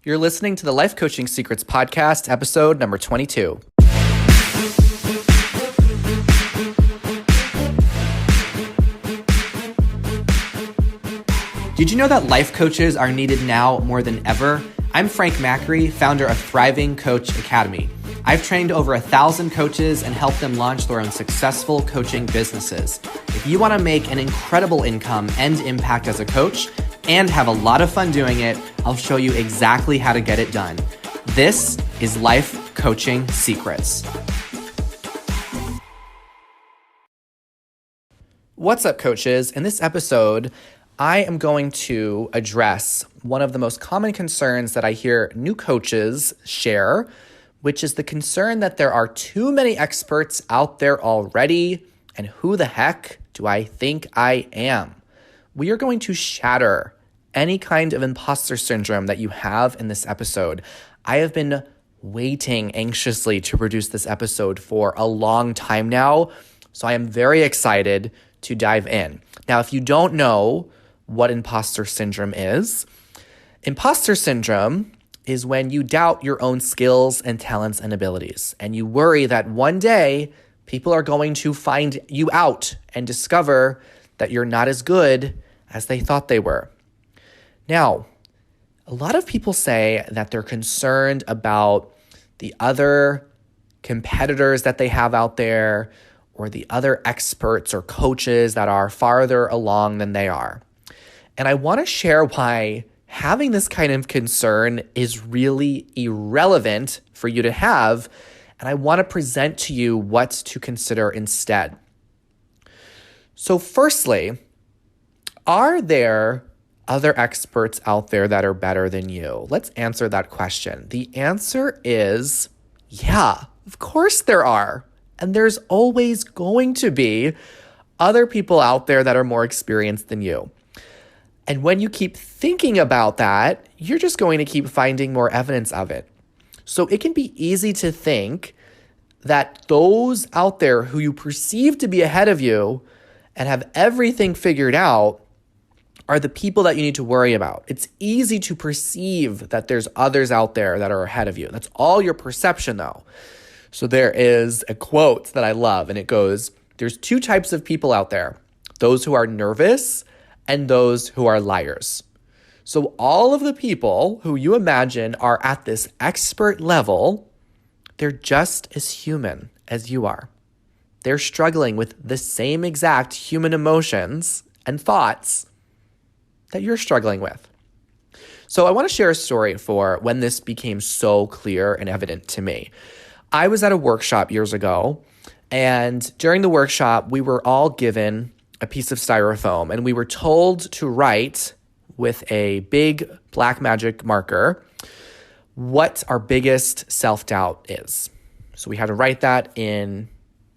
You're listening to the Life Coaching Secrets Podcast, episode number 22. Did you know that life coaches are needed now more than ever? I'm Frank Macri, founder of Thriving Coach Academy. I've trained over 1,000 coaches and helped them launch their own successful coaching businesses. If you want to make an incredible income and impact as a coach and have a lot of fun doing it, I'll show you exactly how to get it done. This is Life Coaching Secrets. What's up, coaches? In this episode, I am going to address one of the most common concerns that I hear new coaches share, which is the concern that there are too many experts out there already, and who the heck do I think I am? We are going to shatter any kind of imposter syndrome that you have in this episode. I have been waiting anxiously to produce this episode for a long time now, so I am very excited to dive in. Now, if you don't know what imposter syndrome is when you doubt your own skills and talents and abilities, and you worry that one day people are going to find you out and discover that you're not as good as they thought they were. Now, a lot of people say that they're concerned about the other competitors that they have out there or the other experts or coaches that are farther along than they are. And I want to share why having this kind of concern is really irrelevant for you to have, and I want to present to you what to consider instead. So firstly, are there other experts out there that are better than you? Let's answer that question. The answer is, yeah, of course there are. And there's always going to be other people out there that are more experienced than you. And when you keep thinking about that, you're just going to keep finding more evidence of it. So it can be easy to think that those out there who you perceive to be ahead of you and have everything figured out are the people that you need to worry about. It's easy to perceive that there's others out there that are ahead of you. That's all your perception, though. So there is a quote that I love, and it goes, there's two types of people out there, those who are nervous and those who are liars. So all of the people who you imagine are at this expert level, they're just as human as you are. They're struggling with the same exact human emotions and thoughts that you're struggling with. So I want to share a story for when this became so clear and evident to me. I was at a workshop years ago, and during the workshop, we were all given a piece of styrofoam, and we were told to write with a big black magic marker what our biggest self-doubt is. So we had to write that in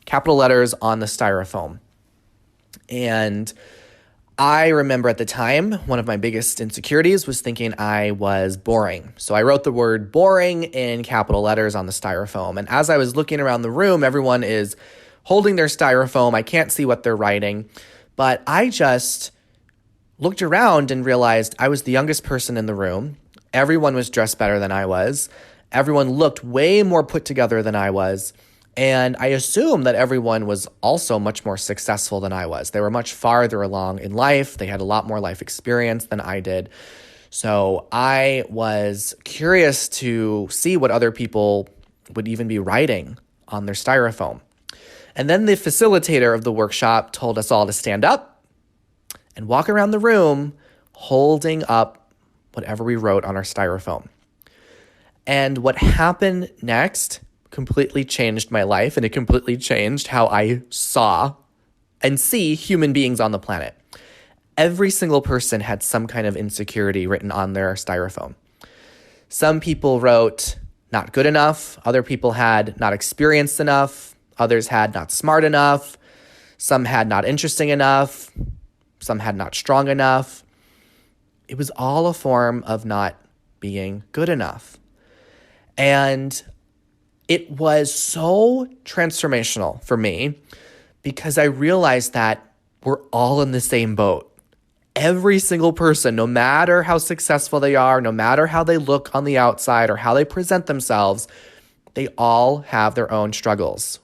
capital letters on the styrofoam. And I remember at the time, one of my biggest insecurities was thinking I was boring. So I wrote the word boring in capital letters on the styrofoam. And as I was looking around the room, everyone is holding their styrofoam. I can't see what they're writing. But I just looked around and realized I was the youngest person in the room. Everyone was dressed better than I was. Everyone looked way more put together than I was. And I assumed that everyone was also much more successful than I was. They were much farther along in life. They had a lot more life experience than I did. So I was curious to see what other people would even be writing on their styrofoam. And then the facilitator of the workshop told us all to stand up and walk around the room holding up whatever we wrote on our styrofoam. And what happened next completely changed my life, and it completely changed how I saw and see human beings on the planet. Every single person had some kind of insecurity written on their styrofoam. Some people wrote not good enough. Other people had not experienced enough. Others had not smart enough. Some had not interesting enough. Some had not strong enough. It was all a form of not being good enough. And it was so transformational for me because I realized that we're all in the same boat. Every single person, no matter how successful they are, no matter how they look on the outside or how they present themselves, they all have their own struggles.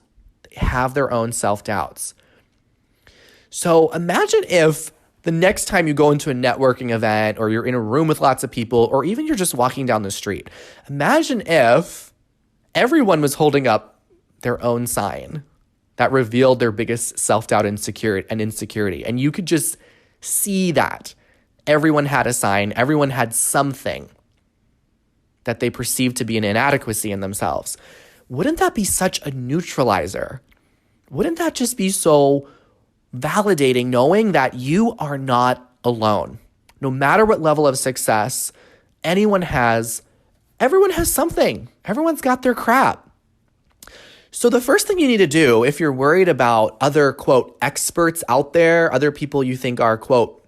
They have their own self-doubts. So imagine if the next time you go into a networking event or you're in a room with lots of people or even you're just walking down the street, imagine if everyone was holding up their own sign that revealed their biggest self-doubt and insecurity. And you could just see that. Everyone had a sign. Everyone had something that they perceived to be an inadequacy in themselves. Wouldn't that be such a neutralizer? Wouldn't that just be so validating, knowing that you are not alone? No matter what level of success everyone has something. Everyone's got their crap. So the first thing you need to do if you're worried about other, quote, experts out there, other people you think are, quote,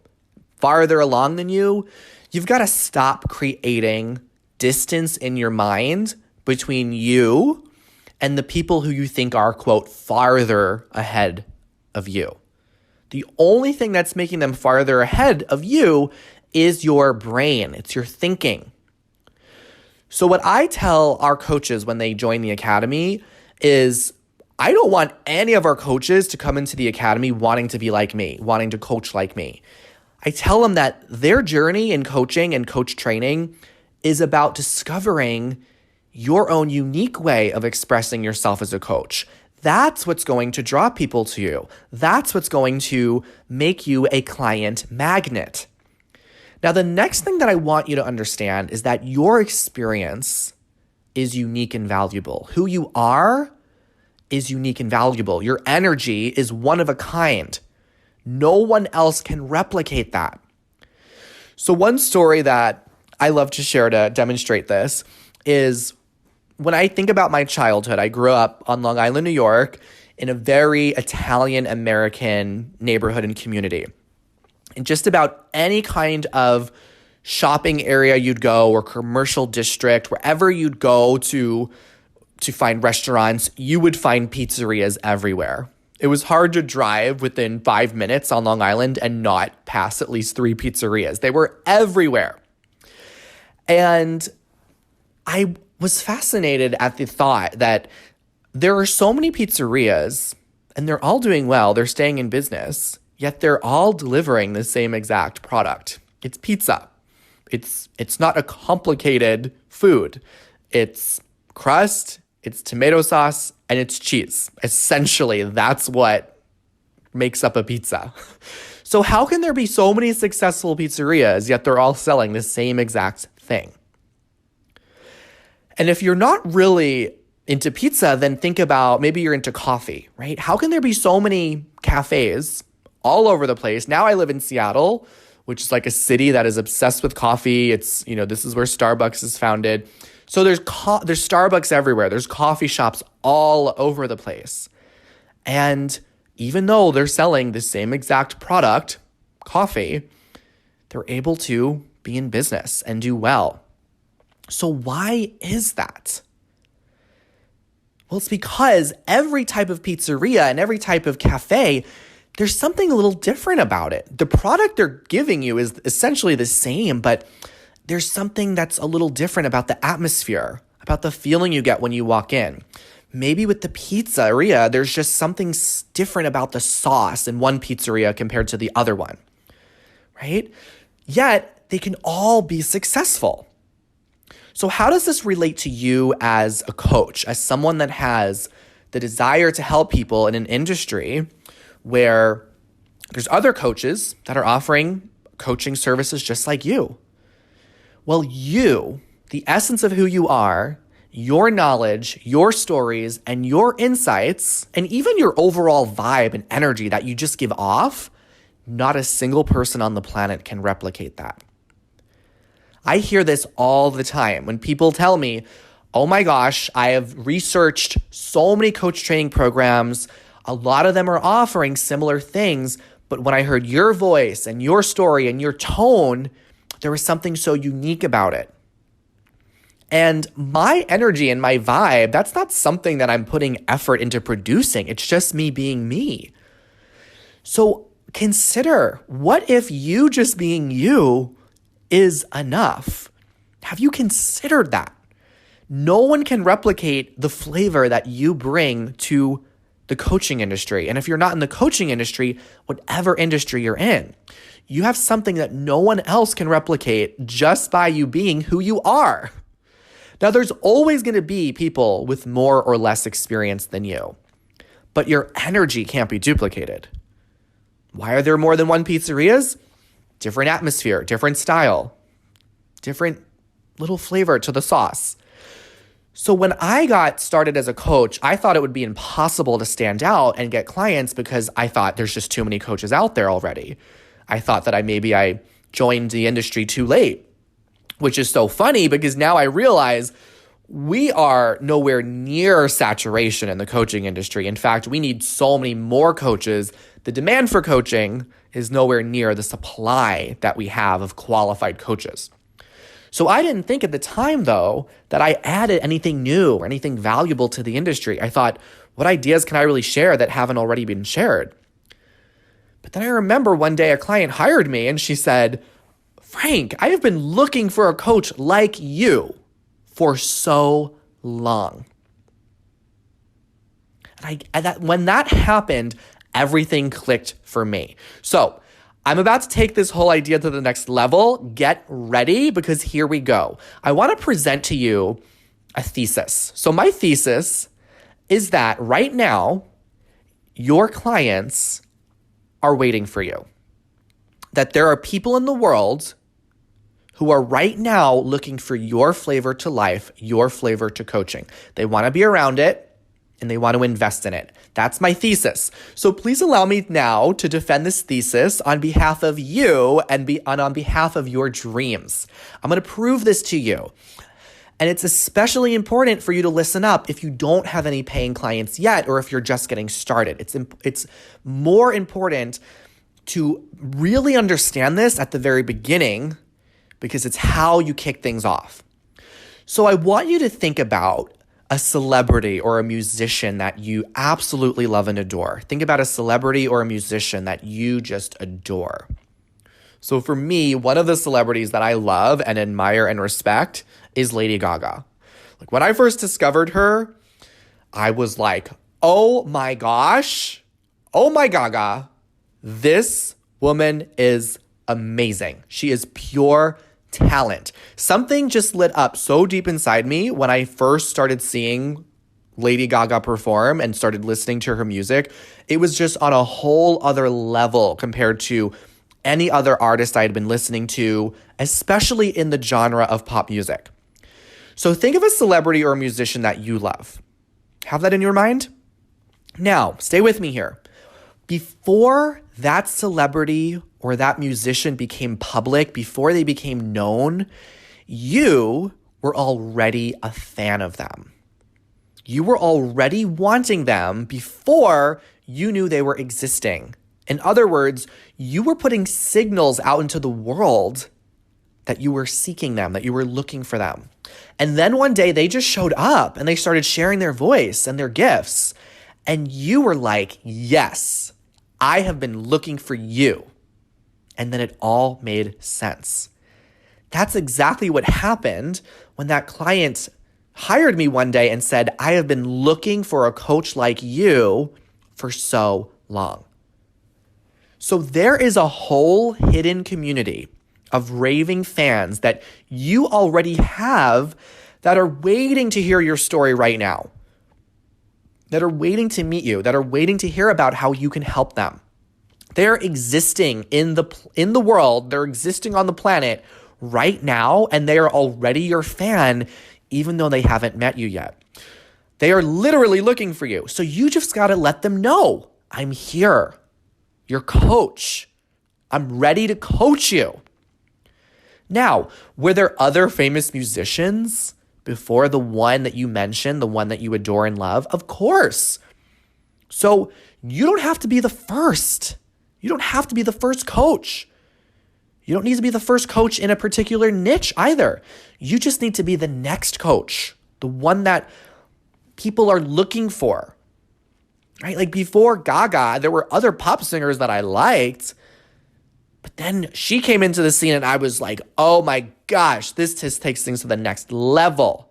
farther along than you, you've got to stop creating distance in your mind between you and the people who you think are, quote, farther ahead of you. The only thing that's making them farther ahead of you is your brain. It's your thinking. So what I tell our coaches when they join the academy is I don't want any of our coaches to come into the academy wanting to be like me, wanting to coach like me. I tell them that their journey in coaching and coach training is about discovering your own unique way of expressing yourself as a coach. That's what's going to draw people to you. That's what's going to make you a client magnet. Now, the next thing that I want you to understand is that your experience is unique and valuable. Who you are is unique and valuable. Your energy is one of a kind. No one else can replicate that. So one story that I love to share to demonstrate this is when I think about my childhood. I grew up on Long Island, New York, in a very Italian-American neighborhood and community. In just about any kind of shopping area you'd go or commercial district, wherever you'd go to find restaurants, you would find pizzerias everywhere. It was hard to drive within 5 minutes on Long Island and not pass at least 3 pizzerias. They were everywhere. And I was fascinated at the thought that there are so many pizzerias and they're all doing well, they're staying in business, yet they're all delivering the same exact product. It's pizza. It's not a complicated food. It's crust, it's tomato sauce, and it's cheese. Essentially, that's what makes up a pizza. So how can there be so many successful pizzerias, yet they're all selling the same exact thing? And if you're not really into pizza, then think about maybe you're into coffee, right? How can there be so many cafes all over the place? Now I live in Seattle, which is like a city that is obsessed with coffee. It's, this is where Starbucks is founded. So there's Starbucks everywhere. There's coffee shops all over the place. And even though they're selling the same exact product, coffee, they're able to be in business and do well. So why is that? Well, it's because every type of pizzeria and every type of cafe, there's something a little different about it. The product they're giving you is essentially the same, but there's something that's a little different about the atmosphere, about the feeling you get when you walk in. Maybe with the pizzeria, there's just something different about the sauce in one pizzeria compared to the other one, right? Yet they can all be successful. So how does this relate to you as a coach, as someone that has the desire to help people in an industry where there's other coaches that are offering coaching services just like you? Well, you, the essence of who you are, your knowledge, your stories, and your insights, and even your overall vibe and energy that you just give off, not a single person on the planet can replicate that. I hear this all the time when people tell me, oh my gosh, I have researched so many coach training programs. A lot of them are offering similar things, but when I heard your voice and your story and your tone, there was something so unique about it. And my energy and my vibe, that's not something that I'm putting effort into producing. It's just me being me. So consider, what if you just being you is enough? Have you considered that? No one can replicate the flavor that you bring to the coaching industry. And if you're not in the coaching industry, whatever industry you're in, you have something that no one else can replicate just by you being who you are. Now, there's always going to be people with more or less experience than you, but your energy can't be duplicated. Why are there more than one pizzerias? Different atmosphere, different style, different little flavor to the sauce. So when I got started as a coach, I thought it would be impossible to stand out and get clients because I thought there's just too many coaches out there already. I thought that I joined the industry too late, which is so funny because now I realize we are nowhere near saturation in the coaching industry. In fact, we need so many more coaches. The demand for coaching is nowhere near the supply that we have of qualified coaches. So I didn't think at the time, though, that I added anything new or anything valuable to the industry. I thought, what ideas can I really share that haven't already been shared? But then I remember one day a client hired me and she said, Frank, I have been looking for a coach like you for so long. And when that happened, everything clicked for me. So I'm about to take this whole idea to the next level. Get ready, because here we go. I want to present to you a thesis. So my thesis is that right now, your clients are waiting for you. That there are people in the world who are right now looking for your flavor to life, your flavor to coaching. They want to be around it and they want to invest in it. That's my thesis. So please allow me now to defend this thesis on behalf of you and on behalf of your dreams. I'm going to prove this to you. And it's especially important for you to listen up if you don't have any paying clients yet, or if you're just getting started. It's more important to really understand this at the very beginning, because it's how you kick things off. So I want you to think about a celebrity or a musician that you absolutely love and adore. Think about a celebrity or a musician that you just adore. So for me, one of the celebrities that I love and admire and respect is Lady Gaga. Like when I first discovered her, I was like, oh my gosh, oh my Gaga, this woman is amazing. She is pure talent. Something just lit up so deep inside me when I first started seeing Lady Gaga perform and started listening to her music. It was just on a whole other level compared to any other artist I had been listening to, especially in the genre of pop music. So think of a celebrity or a musician that you love. Have that in your mind? Now, stay with me here. Before that celebrity or that musician became public, before they became known, you were already a fan of them. You were already wanting them before you knew they were existing. In other words, you were putting signals out into the world that you were seeking them, that you were looking for them. And then one day they just showed up and they started sharing their voice and their gifts. And you were like, yes, I have been looking for you. And then it all made sense. That's exactly what happened when that client hired me one day and said, I have been looking for a coach like you for so long. So there is a whole hidden community of raving fans that you already have that are waiting to hear your story right now, that are waiting to meet you, that are waiting to hear about how you can help them. They're existing in the world, they're existing on the planet right now, and they are already your fan, even though they haven't met you yet. They are literally looking for you. So you just got to let them know, I'm here, your coach. I'm ready to coach you. Now, were there other famous musicians before the one that you mentioned, the one that you adore and love? Of course. So you don't have to be the first. You don't have to be the first coach. You don't need to be the first coach in a particular niche either. You just need to be the next coach, the one that people are looking for. right? Like before Gaga, there were other pop singers that I liked, but then she came into the scene and I was like, oh my gosh, this just takes things to the next level.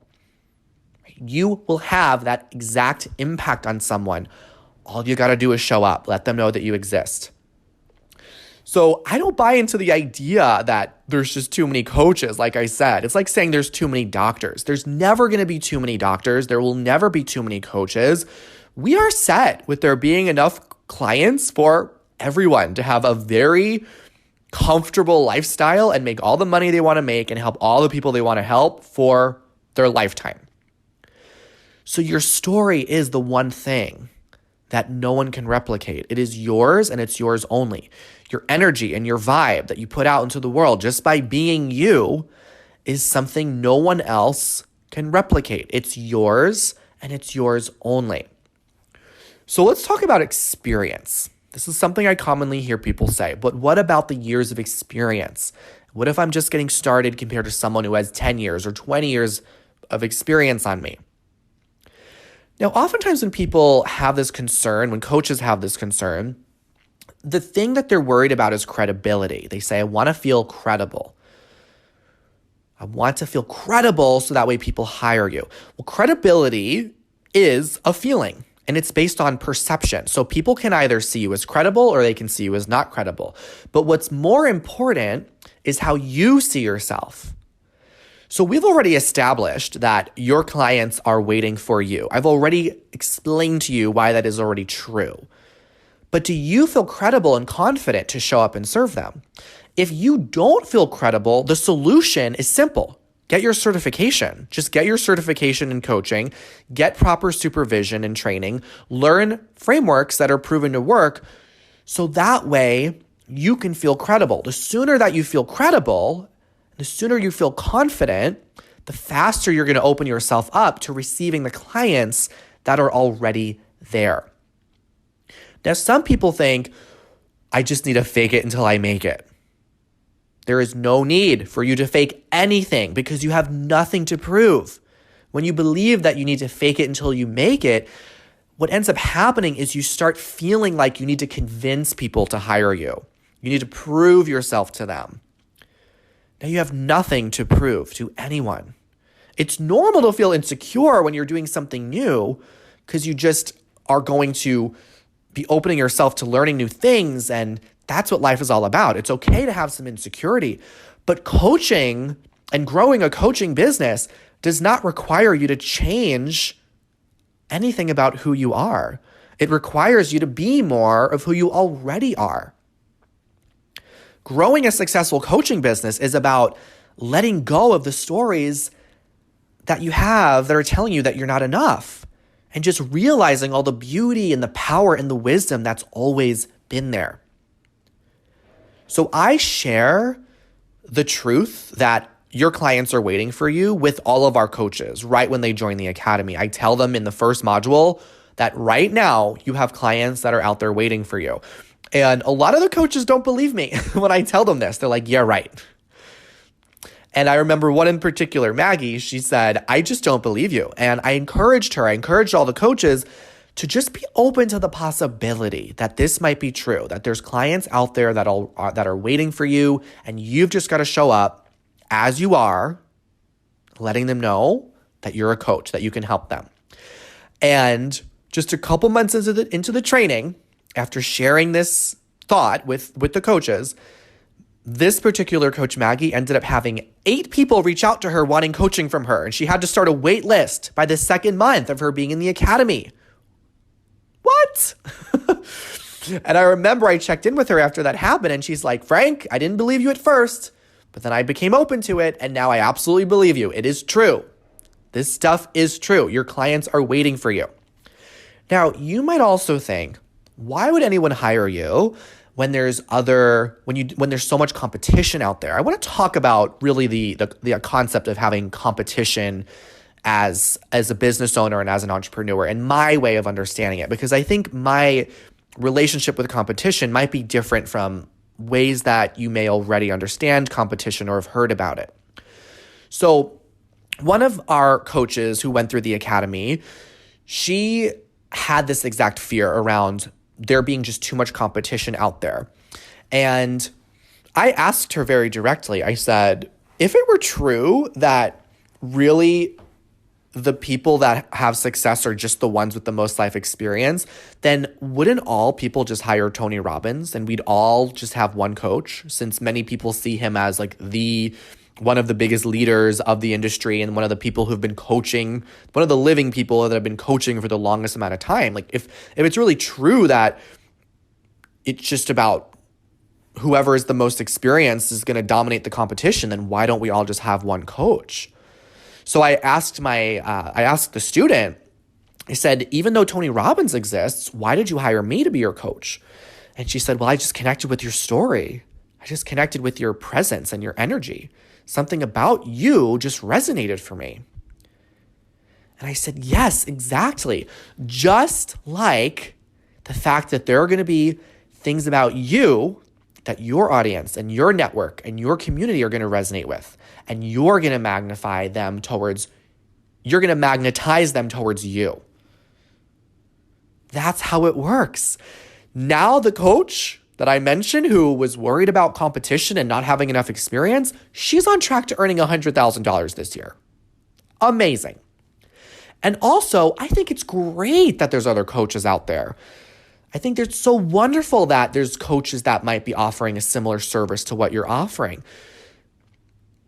You will have that exact impact on someone. All you got to do is show up. Let them know that you exist. So I don't buy into the idea that there's just too many coaches. Like I said, it's like saying there's too many doctors. There's never going to be too many doctors. There will never be too many coaches. We are set with there being enough clients for everyone to have a very comfortable lifestyle and make all the money they want to make and help all the people they want to help for their lifetime. So your story is the one thing that no one can replicate. It is yours and it's yours only. Your energy and your vibe that you put out into the world just by being you is something no one else can replicate. It's yours and it's yours only. So let's talk about experience. This is something I commonly hear people say, but what about the years of experience? What if I'm just getting started compared to someone who has 10 years or 20 years of experience on me? Now, oftentimes when people have this concern, when coaches have this concern, the thing that they're worried about is credibility. They say, I want to feel credible. I want to feel credible so that way people hire you. Well, credibility is a feeling. And it's based on perception. So people can either see you as credible or they can see you as not credible. But what's more important is how you see yourself. So we've already established that your clients are waiting for you. I've already explained to you why that is already true. But do you feel credible and confident to show up and serve them? If you don't feel credible, the solution is simple. Get your certification. Just get your certification in coaching, get proper supervision and training, learn frameworks that are proven to work so that way you can feel credible. The sooner that you feel credible, the sooner you feel confident, the faster you're going to open yourself up to receiving the clients that are already there. Now, some people think, I just need to fake it until I make it. There is no need for you to fake anything because you have nothing to prove. When you believe that you need to fake it until you make it, what ends up happening is you start feeling like you need to convince people to hire you. You need to prove yourself to them. Now you have nothing to prove to anyone. It's normal to feel insecure when you're doing something new because you just are going to be opening yourself to learning new things, and that's what life is all about. It's okay to have some insecurity, but coaching and growing a coaching business does not require you to change anything about who you are. It requires you to be more of who you already are. Growing a successful coaching business is about letting go of the stories that you have that are telling you that you're not enough and just realizing all the beauty and the power and the wisdom that's always been there. So I share the truth that your clients are waiting for you with all of our coaches right when they join the academy. I tell them in the first module that right now you have clients that are out there waiting for you. And a lot of the coaches don't believe me when I tell them this. They're like, yeah, right. And I remember one in particular, Maggie, she said, I just don't believe you. And I encouraged all the coaches to just be open to the possibility that this might be true, that there's clients out there that are waiting for you, and you've just got to show up as you are, letting them know that you're a coach, that you can help them. And just a couple months into the training, after sharing this thought with the coaches, this particular coach, Maggie, ended up having 8 people reach out to her wanting coaching from her, and she had to start a wait list by the second month of her being in the academy. What? And I remember I checked in with her after that happened, and she's like, Frank, I didn't believe you at first, but then I became open to it, and now I absolutely believe you. It is true. This stuff is true. Your clients are waiting for you. Now, you might also think, why would anyone hire you when there's so much competition out there? I want to talk about really the concept of having competition as a business owner and as an entrepreneur and my way of understanding it, because I think my relationship with competition might be different from ways that you may already understand competition or have heard about it. So one of our coaches who went through the academy, she had this exact fear around there being just too much competition out there. And I asked her very directly, I said, if it were true that really the people that have success are just the ones with the most life experience, then wouldn't all people just hire Tony Robbins and we'd all just have one coach, since many people see him as like one of the biggest leaders of the industry and one of the people who've been coaching, one of the living people that have been coaching for the longest amount of time. Like if it's really true that it's just about whoever is the most experienced is going to dominate the competition, then why don't we all just have one coach? So I asked the student, I said, even though Tony Robbins exists, why did you hire me to be your coach? And she said, well, I just connected with your story. I just connected with your presence and your energy. Something about you just resonated for me. And I said, yes, exactly. Just like the fact that there are going to be things about you that your audience and your network and your community are going to resonate with. And you're going to magnetize them towards you. That's how it works. Now the coach that I mentioned who was worried about competition and not having enough experience, she's on track to earning $100,000 this year. Amazing. And also, I think it's great that there's other coaches out there. I think it's so wonderful that there's coaches that might be offering a similar service to what you're offering.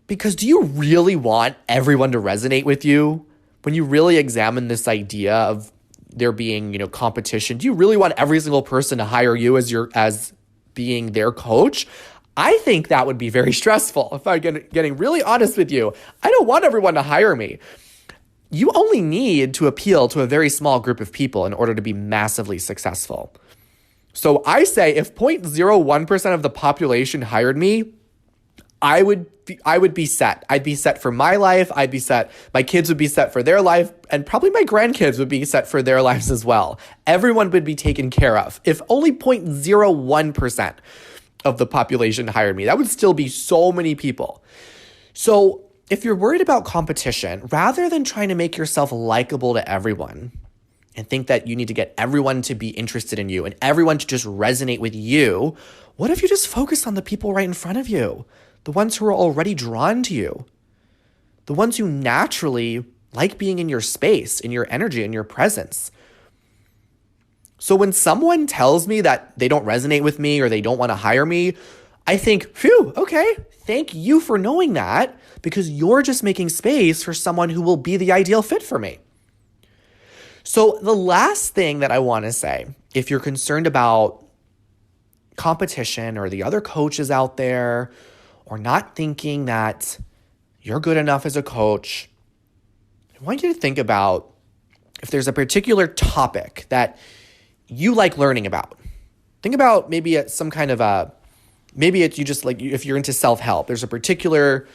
Because do you really want everyone to resonate with you? When you really examine this idea of there being, competition, do you really want every single person to hire you as being their coach? I think that would be very stressful. If I'm getting really honest with you, I don't want everyone to hire me. You only need to appeal to a very small group of people in order to be massively successful. So I say if 0.01% of the population hired me, I would be set. I'd be set for my life. I'd be set. My kids would be set for their life, and probably my grandkids would be set for their lives as well. Everyone would be taken care of. If only 0.01% of the population hired me, that would still be so many people. So if you're worried about competition, rather than trying to make yourself likable to everyone and think that you need to get everyone to be interested in you and everyone to just resonate with you, what if you just focus on the people right in front of you? The ones who are already drawn to you, the ones who naturally like being in your space, in your energy, in your presence. So when someone tells me that they don't resonate with me or they don't want to hire me, I think, phew, okay, thank you for knowing that, because you're just making space for someone who will be the ideal fit for me. So the last thing that I want to say, if you're concerned about competition or the other coaches out there, or not thinking that you're good enough as a coach, I want you to think about if there's a particular topic that you like learning about. Think about maybe it's some kind of maybe it's you just like, if you're into self-help, there's a particular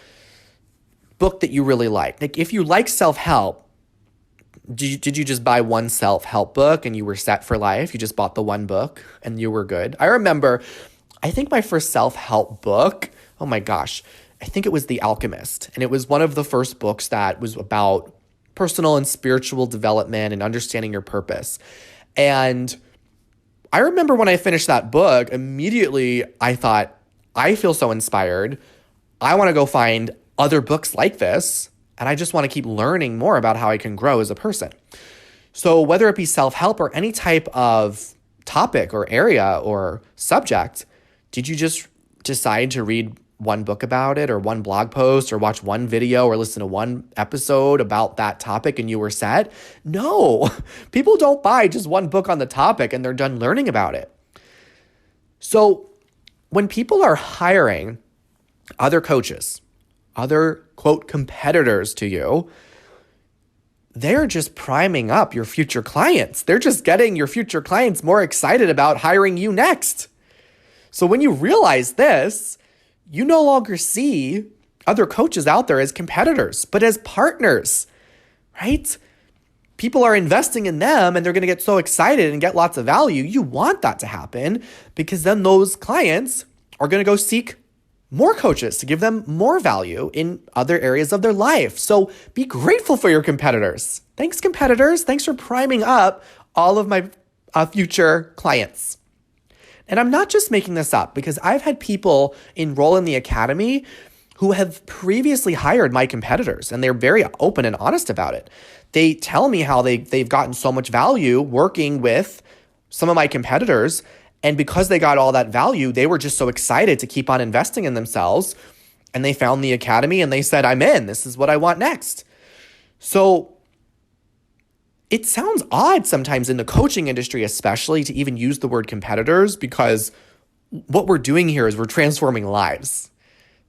book that you really like. Like if you like self-help, did you just buy one self-help book and you were set for life? You just bought the one book and you were good? I remember, I think my first self-help book, oh my gosh, I think it was The Alchemist. And it was one of the first books that was about personal and spiritual development and understanding your purpose. And I remember when I finished that book, immediately I thought, I feel so inspired. I want to go find other books like this. And I just want to keep learning more about how I can grow as a person. So whether it be self-help or any type of topic or area or subject, did you just decide to read one book about it or one blog post or watch one video or listen to one episode about that topic and you were set? No, people don't buy just one book on the topic and they're done learning about it. So when people are hiring other coaches, other quote competitors to you, they're just priming up your future clients. They're just getting your future clients more excited about hiring you next. So when you realize this, you no longer see other coaches out there as competitors, but as partners, right? People are investing in them and they're going to get so excited and get lots of value. You want that to happen because then those clients are going to go seek more coaches to give them more value in other areas of their life. So be grateful for your competitors. Thanks, competitors. Thanks for priming up all of my future clients. And I'm not just making this up, because I've had people enroll in the academy who have previously hired my competitors, and they're very open and honest about it. They tell me how they've gotten so much value working with some of my competitors, and because they got all that value, they were just so excited to keep on investing in themselves, and they found the academy and they said, I'm in. This is what I want next. So it sounds odd sometimes in the coaching industry, especially, to even use the word competitors, because what we're doing here is we're transforming lives.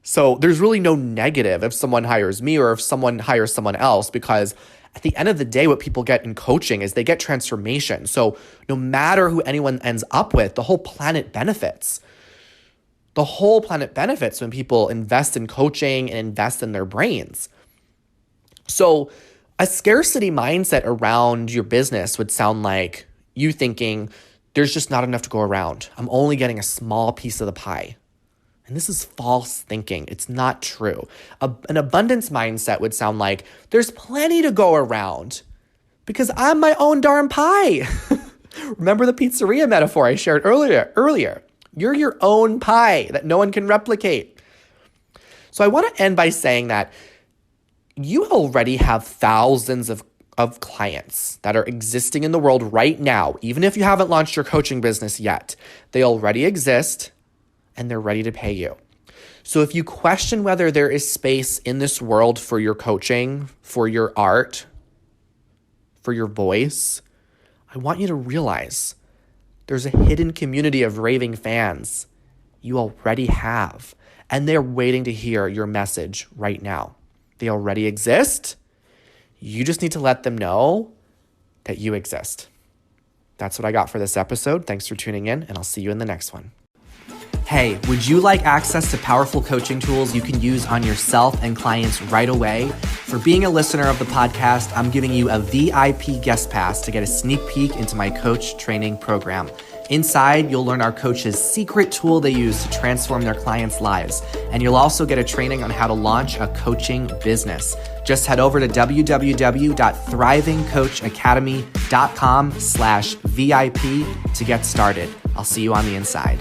So there's really no negative if someone hires me or if someone hires someone else, because at the end of the day, what people get in coaching is they get transformation. So no matter who anyone ends up with, the whole planet benefits. The whole planet benefits when people invest in coaching and invest in their brains. So a scarcity mindset around your business would sound like you thinking, there's just not enough to go around. I'm only getting a small piece of the pie. And this is false thinking. It's not true. An abundance mindset would sound like there's plenty to go around because I'm my own darn pie. Remember the pizzeria metaphor I shared earlier? You're your own pie that no one can replicate. So I want to end by saying that you already have thousands of clients that are existing in the world right now, even if you haven't launched your coaching business yet. They already exist, and they're ready to pay you. So if you question whether there is space in this world for your coaching, for your art, for your voice, I want you to realize there's a hidden community of raving fans you already have, and they're waiting to hear your message right now. They already exist. You just need to let them know that you exist. That's what I got for this episode. Thanks for tuning in, and I'll see you in the next one. Hey, would you like access to powerful coaching tools you can use on yourself and clients right away? For being a listener of the podcast, I'm giving you a VIP guest pass to get a sneak peek into my coach training program. Inside, you'll learn our coaches' secret tool they use to transform their clients' lives. And you'll also get a training on how to launch a coaching business. Just head over to www.thrivingcoachacademy.com/VIP to get started. I'll see you on the inside.